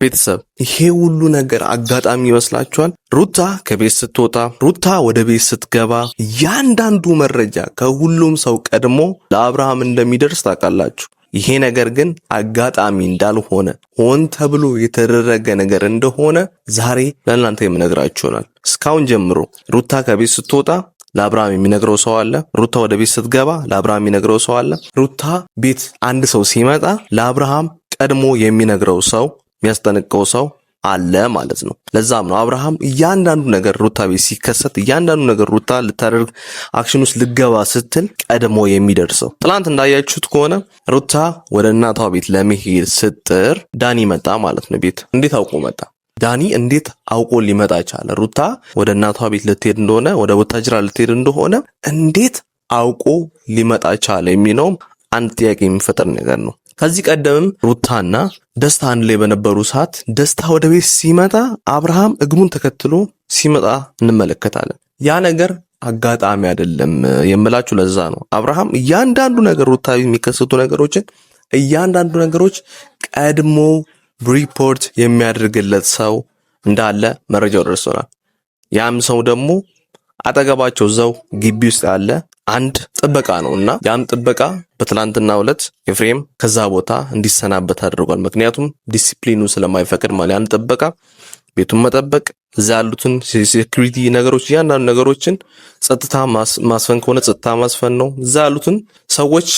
ቤተሰብ ይሄ ሁሉ ነገር አጋጣሚ ይመስላችኋል? ሩታ ከቤት ስትወጣ፣ ሩታ ወደ ቤት ስትገባ እያንዳንዱ መረጃ ከሁሉም ሰው ቀድሞ ለአብርሃም እንደሚደርስ ታውቃላችሁ። ይሄ ነገር ግን አጋጣሚ እንዳልሆነ ሆን ተብሎ የተደረገ ነገር እንደሆነ ዛሬ ለእናንተ የምነግራችሁ ይሆናል። እስካሁን ጀምሮ ሩታ ከቤት ስትወጣ ለአብርሃም የሚነግረው ሰው አለ። ሩታ ወደ ቤት ስትገባ ለአብርሃም የሚነግረው ሰው አለ። ሩታ ቤት አንድ ሰው ሲመጣ ለአብርሃም ቀድሞ የሚነግረው ሰው የሚያስጠነቅቀው ሰው አለ ማለት ነው። ለዛም ነው አብርሃም እያንዳንዱ ነገር ሩታ ቤት ሲከሰት እያንዳንዱ ነገር ሩታ ልታደርግ አክሽን ውስጥ ልገባ ስትል ቀድሞ የሚደርሰው። ትናንት እንዳያችሁት ከሆነ ሩታ ወደ እናቷ ቤት ለመሄድ ስትጥር ዳኒ መጣ ማለት ነው። ቤት እንዴት አውቆ መጣ? ዳኒ እንዴት አውቆ ሊመጣ ቻለ? ሩታ ወደ እናቷ ቤት ልትሄድ እንደሆነ ወደ ቡታጅራ ልትሄድ እንደሆነ እንዴት አውቆ ሊመጣ ቻለ የሚለውም አንድ ጥያቄ የሚፈጠር ነገር ነው። ከዚህ ቀደምም ሩታና ደስታ አንድ ላይ በነበሩ ሰዓት ደስታ ወደ ቤት ሲመጣ አብርሃም እግሩን ተከትሎ ሲመጣ እንመለከታለን። ያ ነገር አጋጣሚ አይደለም የምላችሁ ለዛ ነው። አብርሃም እያንዳንዱ ነገር ሩታ የሚከሰቱ ነገሮችን እያንዳንዱ ነገሮች ቀድሞ ሪፖርት የሚያደርግለት ሰው እንዳለ መረጃው ደርሶናል። ያም ሰው ደግሞ አጠገባቸው እዛው ግቢ ውስጥ ያለ አንድ ጥበቃ ነውና ያም ጥበቃ በትላንትናው ዕለት ኤፍሬም ከዛ ቦታ እንዲሰናበት አድርጓል። ምክንያቱም ዲሲፕሊኑ ስለማይፈቅድ ማለት ያን ጥበቃ ቤቱን መጠበቅ እዛ ያሉትን ሴኩሪቲ ነገሮች እያንዳንዱ ነገሮችን ጸጥታ ማስፈን ከሆነ ጸጥታ ማስፈን ነው። እዛ ያሉትን ሰዎች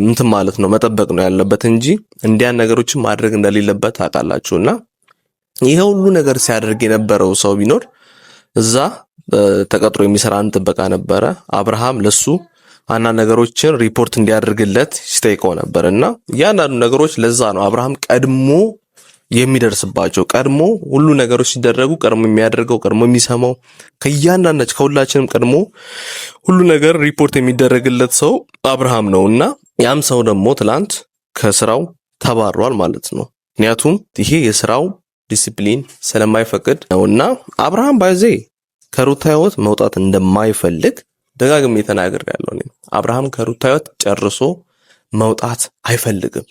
እንትን ማለት ነው መጠበቅ ነው ያለበት እንጂ እንዲያን ነገሮችን ማድረግ እንደሌለበት ታውቃላችሁና ይሄ ሁሉ ነገር ሲያደርግ የነበረው ሰው ቢኖር እዛ ተቀጥሮ የሚሰራ አንድ ጥበቃ ነበረ። አብርሃም ለሱ አንዳንድ ነገሮችን ሪፖርት እንዲያደርግለት ሲጠይቀው ነበርና ያንዳንዱ ነገሮች ለዛ ነው አብርሃም ቀድሞ የሚደርስባቸው። ቀድሞ ሁሉ ነገሮች ሲደረጉ ቀድሞ የሚያደርገው ቀድሞ የሚሰማው ከያንዳንዳችን ከሁላችንም ቀድሞ ሁሉ ነገር ሪፖርት የሚደረግለት ሰው አብርሃም ነውና ያም ሰው ደግሞ ትላንት ከስራው ተባሯል ማለት ነው። ምክንያቱም ይሄ የስራው ዲሲፕሊን ስለማይፈቅድ ነውና አብርሃም ባይዜ ከሩታ ህይወት መውጣት እንደማይፈልግ ደጋግሜ ተናግሬያለሁ። አብርሃም ከሩታ ህይወት ጨርሶ መውጣት አይፈልግም።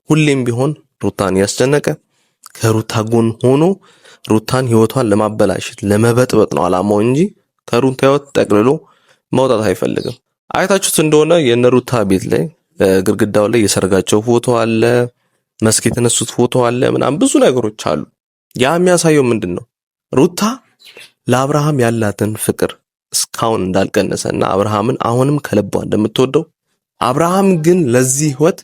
ሁሌም ቢሆን ሩታን ያስጨነቀ ከሩታ ጎን ሆኖ ሩታን ህይወቷን ለማበላሸት ለመበጥበጥ ነው አላማው እንጂ ከሩታ ህይወት ጠቅልሎ መውጣት አይፈልግም። አይታችሁት እንደሆነ የነሩታ ቤት ላይ ግድግዳው ላይ የሰርጋቸው ፎቶ አለ፣ መስክ የተነሱት ፎቶ አለ፣ ምናምን ብዙ ነገሮች አሉ። ያ የሚያሳየው ምንድነው? ሩታ ለአብርሃም ያላትን ፍቅር እስካሁን እንዳልቀነሰና አብርሃምን አሁንም ከልቧ እንደምትወደው አብርሃም ግን ለዚህ ህይወት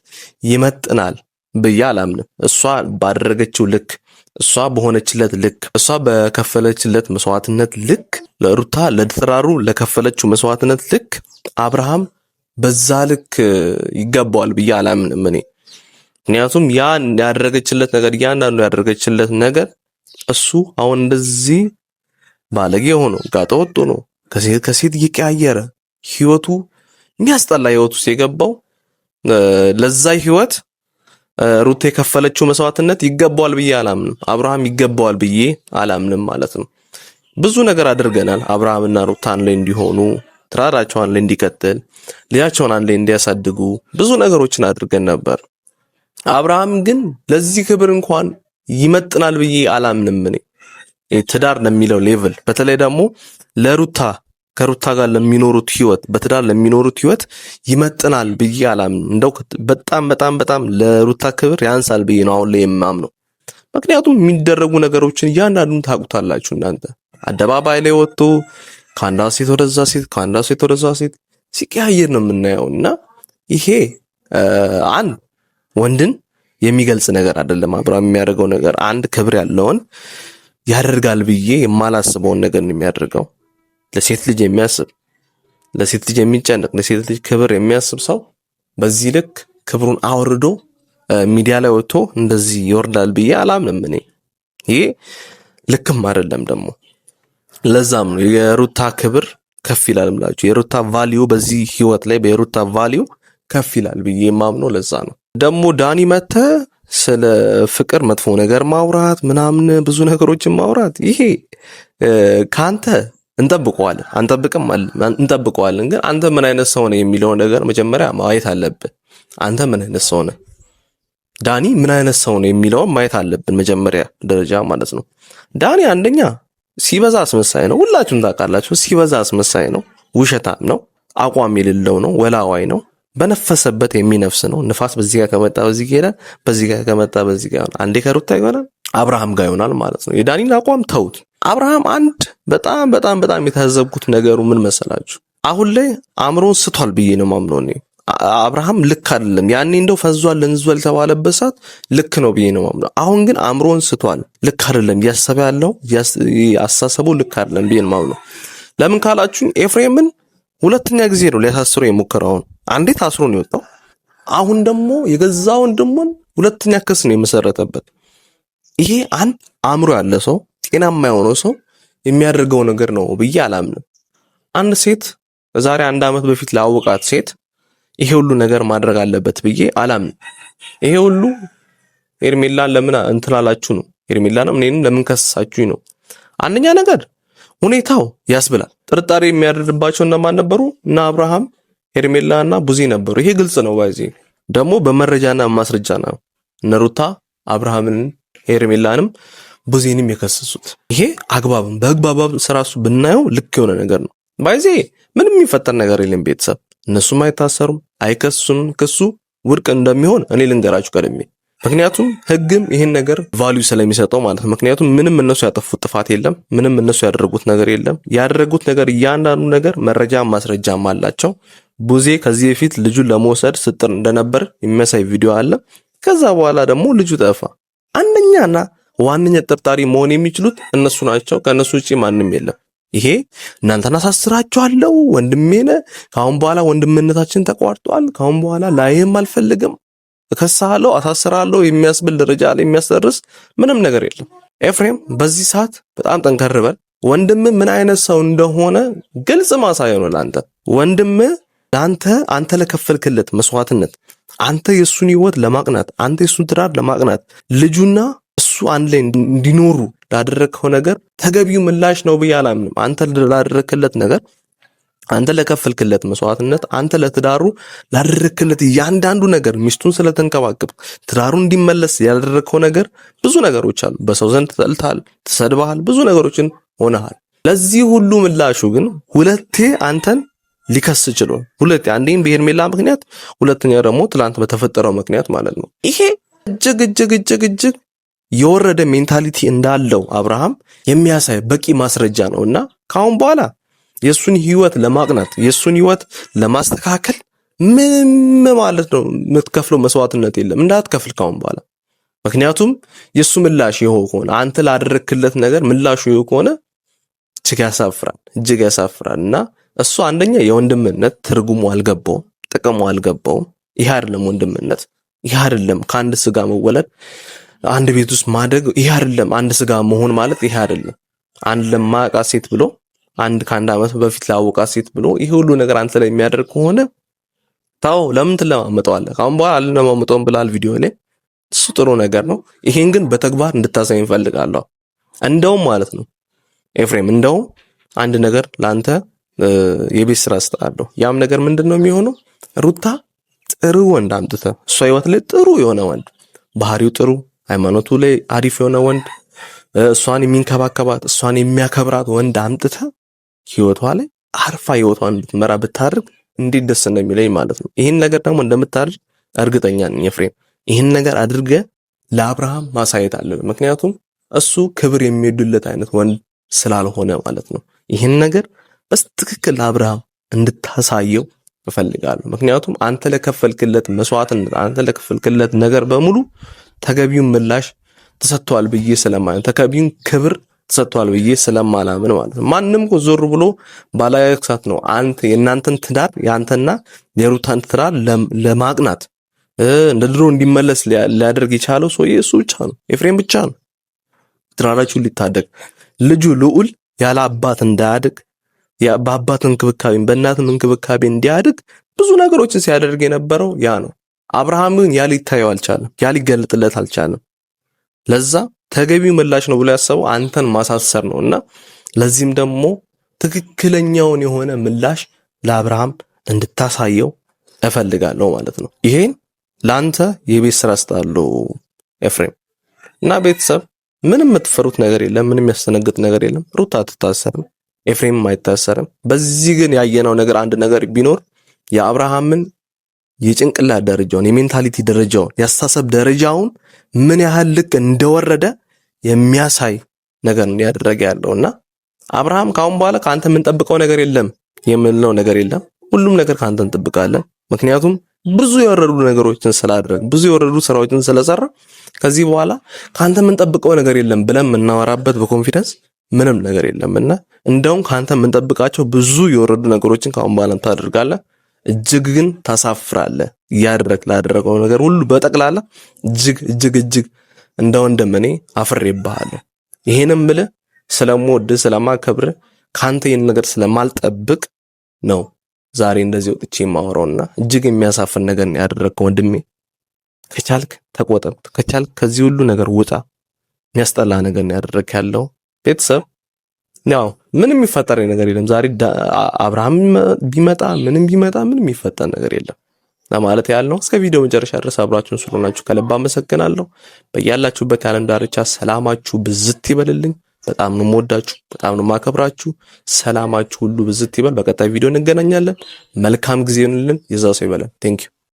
ይመጥናል ብዬ አላምንም። እሷ ባደረገችው ልክ፣ እሷ በሆነችለት ልክ፣ እሷ በከፈለችለት መስዋዕትነት ልክ ለሩታ ለትዳሩ ለከፈለችው መስዋዕትነት ልክ አብርሃም በዛ ልክ ይገባዋል ብዬ አላምንም እኔ። ምክንያቱም ያ ያደረገችለት ነገር እያንዳንዱ ያደረገችለት ነገር እሱ አሁን እንደዚህ ባለጌ ሆኖ ጋጠወጥ ሆኖ ከሴት እየቀያየረ ህይወቱ የሚያስጠላ ህይወት ውስጥ የገባው ለዛ ህይወት ሩታ የከፈለችው መስዋዕትነት ይገባዋል ብዬ አላምንም። አብርሃም ይገባዋል ብዬ አላምንም ማለት ነው። ብዙ ነገር አድርገናል። አብርሃምና ሩታ አንድ ላይ እንዲሆኑ፣ ትዳራቸው አንድ ላይ እንዲቀጥል፣ ልጃቸውን አንድ ላይ እንዲያሳድጉ ብዙ ነገሮችን አድርገን ነበር። አብርሃም ግን ለዚህ ክብር እንኳን ይመጥናል ብዬ አላምንም እኔ። ትዳር ለሚለው ሌቭል በተለይ ደግሞ ለሩታ ከሩታ ጋር ለሚኖሩት ህይወት በትዳር ለሚኖሩት ህይወት ይመጥናል ብዬ አላምንም። እንደው በጣም ለሩታ ክብር ያንሳል ብዬ ነው አሁን ላይ የማምነው። ምክንያቱም የሚደረጉ ነገሮችን እያንዳንዱን ታውቁታላችሁ እናንተ። አደባባይ ላይ ወጥቶ ከአንዷ ሴት ወደዛ ሴት ከአንዷ ሴት ወደዛ ሴት ሲቀያየር ነው የምናየውና ይሄ አንድ ወንድን የሚገልጽ ነገር አይደለም። አብርሃም የሚያደርገው ነገር አንድ ክብር ያለውን ያደርጋል ብዬ የማላስበውን ነገር ነው የሚያደርገው። ለሴት ልጅ የሚያስብ፣ ለሴት ልጅ የሚጨነቅ፣ ለሴት ልጅ ክብር የሚያስብ ሰው በዚህ ልክ ክብሩን አውርዶ ሚዲያ ላይ ወጥቶ እንደዚህ ይወርዳል ብዬ አላምንም እኔ። ይሄ ልክም አይደለም ደግሞ። ለዛም ነው የሩታ ክብር ከፍ ይላል ብላችሁ የሩታ ቫልዩ በዚህ ህይወት ላይ በሩታ ቫልዩ ከፍ ይላል ብዬ የማምነው ለዛ ነው። ደግሞ ዳኒ መተ ስለ ፍቅር መጥፎ ነገር ማውራት ምናምን ብዙ ነገሮችን ማውራት ይሄ ካንተ እንጠብቀዋለን እንጠብቀዋለን። ግን አንተ ምን አይነት ሰው ነህ የሚለው ነገር መጀመሪያ ማየት አለብን። አንተ ምን አይነት ሰው ነህ? ዳኒ ምን አይነት ሰው ነው የሚለውን ማየት አለብን መጀመሪያ ደረጃ ማለት ነው። ዳኒ አንደኛ ሲበዛ አስመሳይ ነው። ሁላችሁም ታውቃላችሁ። ሲበዛ አስመሳይ ነው፣ ውሸታም ነው፣ አቋም የሌለው ነው፣ ወላዋይ ነው፣ በነፈሰበት የሚነፍስ ነው። ንፋስ በዚህ ጋር ከመጣ በዚህ ጋር ይሄዳል፣ በዚህ ጋር ከመጣ በዚህ ጋር ይሆናል። አንዴ ከሩታ ይሆናል፣ አብርሃም ጋር ይሆናል ማለት ነው። የዳኒን አቋም ተውት። አብርሃም አንድ በጣም በጣም በጣም የታዘብኩት ነገሩ ምን መሰላችሁ? አሁን ላይ አእምሮን ስቷል ብዬ ነው ማምነው እኔ። አብርሃም ልክ አይደለም። ያኔ እንደው ፈዟል እንዝወል የተባለበት ሰዓት ልክ ነው ብዬ ነው ማምነው። አሁን ግን አእምሮን ስቷል። ልክ አይደለም እያሰበ ያለው አስተሳሰቡ ልክ አይደለም ብዬ ነው ማምነው። ለምን ካላችሁኝ ኤፍሬምን ሁለተኛ ጊዜ ነው ሊያሳስሩ የሞከረው። አንዴ ታስሮ ነው የወጣው። አሁን ደግሞ የገዛ ወንድሙን ሁለተኛ ክስ ነው የመሰረተበት። ይሄ አንድ አእምሮ ያለ ሰው ጤናማ የሆነ ሰው የሚያደርገው ነገር ነው ብዬ አላምንም። አንድ ሴት ዛሬ 1 ዓመት በፊት ላወቃት ሴት ይሄ ሁሉ ነገር ማድረግ አለበት ብዬ አላምንም። ይሄ ሁሉ ሄርሜላን ለምን እንትላላችሁ ነው? ሄርሜላንም እኔንም ለምን ከሰሳችሁኝ ነው? አንደኛ ነገር ሁኔታው ያስብላል። ጥርጣሬ የሚያደርባቸው እነማን ነበሩ? እና አብርሃም፣ ሄርሜላና ቡዜ ነበሩ። ይሄ ግልጽ ነው። ባይዚ ደግሞ በመረጃና ማስረጃ ነው እነ ሩታ አብርሃምን፣ ሄርሜላንም ቡዜንም የከሰሱት። ይሄ አግባብም በአግባብ ስራሱ ብናየው ልክ የሆነ ነገር ነው። ባይዚ ምንም የሚፈጠር ነገር የለም። ቤተሰብ እነሱም አይታሰሩም፣ አይከሱም። ክሱ ውድቅ እንደሚሆን እኔ ልንገራችሁ ቀድሜ። ምክንያቱም ህግም ይሄን ነገር ቫልዩ ስለሚሰጠው ማለት ነው። ምክንያቱም ምንም እነሱ ያጠፉት ጥፋት የለም፣ ምንም እነሱ ያደረጉት ነገር የለም። ያደረጉት ነገር እያንዳንዱ ነገር መረጃ ማስረጃም አላቸው። ቡዜ ከዚህ በፊት ልጁን ለመውሰድ ስጥር እንደነበር የሚያሳይ ቪዲዮ አለ። ከዛ በኋላ ደግሞ ልጁ ጠፋ። አንደኛና ዋነኛ ተጠርጣሪ መሆን የሚችሉት እነሱ ናቸው። ከነሱ ውጪ ማንም የለም። ይሄ እናንተን አሳስራችኋለሁ ወንድሜነ፣ ካሁን በኋላ ወንድምነታችን ተቋርጧል፣ ካሁን በኋላ ላይም አልፈልግም፣ እከሳለሁ፣ አሳስራለሁ የሚያስብል ደረጃ ላይ የሚያስደርስ ምንም ነገር የለም። ኤፍሬም በዚህ ሰዓት በጣም ጠንከር በል። ወንድም ምን አይነት ሰው እንደሆነ ግልጽ ማሳያ ነው ላንተ። ወንድም አንተ ለከፈልክለት መስዋዕትነት፣ አንተ የሱን ህይወት ለማቅናት፣ አንተ የሱን ትዳር ለማቅናት፣ ልጁና እሱ አንድ ላይ እንዲኖሩ ላደረግከው ነገር ተገቢው ምላሽ ነው ብዬ አላምንም። አንተ ላደረክለት ነገር፣ አንተ ለከፈልክለት መስዋዕትነት፣ አንተ ለትዳሩ ላደረክለት እያንዳንዱ ነገር፣ ሚስቱን ስለተንከባከብ ትዳሩ እንዲመለስ ያደረግከው ነገር ብዙ ነገሮች አሉ። በሰው ዘንድ ተጠልተሃል፣ ተሰድበሃል፣ ብዙ ነገሮችን ሆነሃል። ለዚህ ሁሉ ምላሹ ግን ሁለቴ አንተን ሊከስ ችሎ፣ ሁለቴ፣ አንዴም በሄርሜላ ምክንያት፣ ሁለተኛ ደግሞ ትላንት በተፈጠረው ምክንያት ማለት ነው። ይሄ እጅግ እጅግ እጅግ እጅግ የወረደ ሜንታሊቲ እንዳለው አብርሃም የሚያሳይ በቂ ማስረጃ ነውና ካሁን በኋላ የሱን ህይወት ለማቅናት የሱን ህይወት ለማስተካከል ምንም ማለት ነው የምትከፍለው መስዋዕትነት የለም፣ እንዳትከፍል ካሁን በኋላ። ምክንያቱም የሱ ምላሽ ይኸው ከሆነ አንተ ላደረክለት ነገር ምላሹ ይኸው ከሆነ እጅግ ያሳፍራልና እሱ አንደኛ የወንድምነት ትርጉሙ አልገባውም፣ ጥቅሙ አልገባውም። ይሄ አይደለም ወንድምነት፣ ይሄ አይደለም ከአንድ ስጋ መወለድ፣ አንድ ቤት ውስጥ ማደግ፣ ይሄ አይደለም አንድ ስጋ መሆን ማለት ይሄ አይደለም። አንድ ለማያውቃት ሴት ብሎ ከአንድ ዓመት በፊት ላወቃት ሴት ብሎ ይሄ ሁሉ ነገር አንተ ላይ የሚያደርግ ከሆነ ታው ለምን ትለማመጠዋለህ? ካሁን በኋላ አልለማመጠውም ብላል ቪዲዮ ላይ። እሱ ጥሩ ነገር ነው። ይሄን ግን በተግባር እንድታሳይ እንፈልጋለሁ። እንደውም ማለት ነው ኤፍሬም፣ እንደውም አንድ ነገር ላንተ የቤት ስራ አስተዳለሁ። ያም ነገር ምንድነው የሚሆነው? ሩታ ጥሩ ወንድ አምጥተህ እሷ ህይወት ላይ ጥሩ የሆነ ወንድ፣ ባህሪው ጥሩ፣ ሃይማኖቱ ላይ አሪፍ የሆነ ወንድ፣ እሷን የሚንከባከባት እሷን የሚያከብራት ወንድ አምጥተህ ህይወቷ ላይ አርፋ ህይወቷን ብትመራ ብታደርግ እንዴት ደስ እንደሚለኝ ማለት ነው። ይህን ነገር ደግሞ እንደምታደርግ እርግጠኛ ነኝ ኤፍሬም። ይህን ነገር አድርገህ ለአብርሃም ማሳየት አለብህ። ምክንያቱም እሱ ክብር የሚወድለት አይነት ወንድ ስላልሆነ ማለት ነው። ይህን ነገር በትክክል ለአብርሃም እንድታሳየው እፈልጋለሁ። ምክንያቱም አንተ ለከፈልክለት መስዋዕትነት፣ አንተ ለከፈልክለት ነገር በሙሉ ተገቢውን ምላሽ ተሰጥቷል ብዬ ስለማለት፣ ተገቢውን ክብር ተሰጥቷል ብዬ ስለማላምን ማለት ነው። ማንም እኮ ዞር ብሎ ባላያክሳት ነው አንተ የእናንተን ትዳር ያንተና የሩታን ትዳር ለማቅናት እንደ ድሮ እንዲመለስ ሊያደርግ የቻለው ሰውዬ እሱ ብቻ ነው፣ ኤፍሬም ብቻ ነው። ትዳራችሁን ሊታደግ ልጁ ልዑል ያለ አባት እንዳያድግ በአባት እንክብካቤ በእናትም እንክብካቤ እንዲያድግ ብዙ ነገሮችን ሲያደርግ የነበረው ያ ነው። አብርሃም ግን ያ ሊታየው አልቻለም፣ ያ ሊገለጥለት አልቻለም። ለዛ ተገቢው ምላሽ ነው ብሎ ያሰበው አንተን ማሳሰር ነውና ለዚህም ደግሞ ትክክለኛውን የሆነ ምላሽ ለአብርሃም እንድታሳየው እፈልጋለሁ ማለት ነው። ይሄን ላንተ የቤት ስራ ስጣለው ኤፍሬም። እና ቤተሰብ ምንም የምትፈሩት ነገር የለም፣ ምንም ያስተነግጥ ነገር የለም። ሩታ አትታሰርም፣ ኤፍሬም አይታሰርም። በዚህ ግን ያየነው ነገር አንድ ነገር ቢኖር የአብርሃምን የጭንቅላት ደረጃውን፣ የሜንታሊቲ ደረጃውን፣ ያስተሳሰብ ደረጃውን ምን ያህል ልክ እንደወረደ የሚያሳይ ነገር ያደረገ ያለውና አብርሃም ካሁን በኋላ ካንተ የምንጠብቀው ነገር የለም፣ የምንለው ነገር የለም። ሁሉም ነገር ካንተ እንጠብቃለን። ምክንያቱም ብዙ የወረዱ ነገሮችን ስላደረግ፣ ብዙ የወረዱ ስራዎችን ስለሰራ ከዚህ በኋላ ካንተ የምንጠብቀው ነገር የለም ብለን የምናወራበት በኮንፊደንስ ምንም ነገር የለምና እንደውም ካንተ የምንጠብቃቸው ብዙ የወረዱ ነገሮችን ካሁን በኋላ ታደርጋለህ። እጅግ ግን ታሳፍራለህ። ላደረገው ነገር ሁሉ በጠቅላላ እጅግ እንደ ወንድም እኔ አፍሬብሃለሁ። ይሄንም ምልህ ስለምወድህ ስለማከብርህ ካንተ ይሄን ነገር ስለማልጠብቅ ነው ዛሬ እንደዚህ ወጥቼ ማወራውና እጅግ የሚያሳፍር ነገር ነው ያደረግከው ወንድሜ። ከቻልክ ተቆጠብ፣ ከቻልክ ከዚህ ሁሉ ነገር ውጣ። የሚያስጠላ ነገር ነው ያደረግክ ያለው ቤተሰብ። ያው ምንም የሚፈጠር ነገር የለም። ዛሬ አብርሃም ቢመጣ ምንም የሚፈጠር ነገር የለም ለማለት ያለው። እስከ ቪዲዮ መጨረሻ ድረስ አብራችሁን ስለሆናችሁ ከልብ አመሰግናለሁ። በያላችሁበት የዓለም ዳርቻ ሰላማችሁ ብዝት ይበልልኝ። በጣም ነው የምወዳችሁ፣ በጣም ነው የማከብራችሁ። ሰላማችሁ ሁሉ ብዝት ይበል። በቀጣይ ቪዲዮ እንገናኛለን። መልካም ጊዜ ይሁንልን። የዛው ሰው ይበለን። ቴንክ ዩ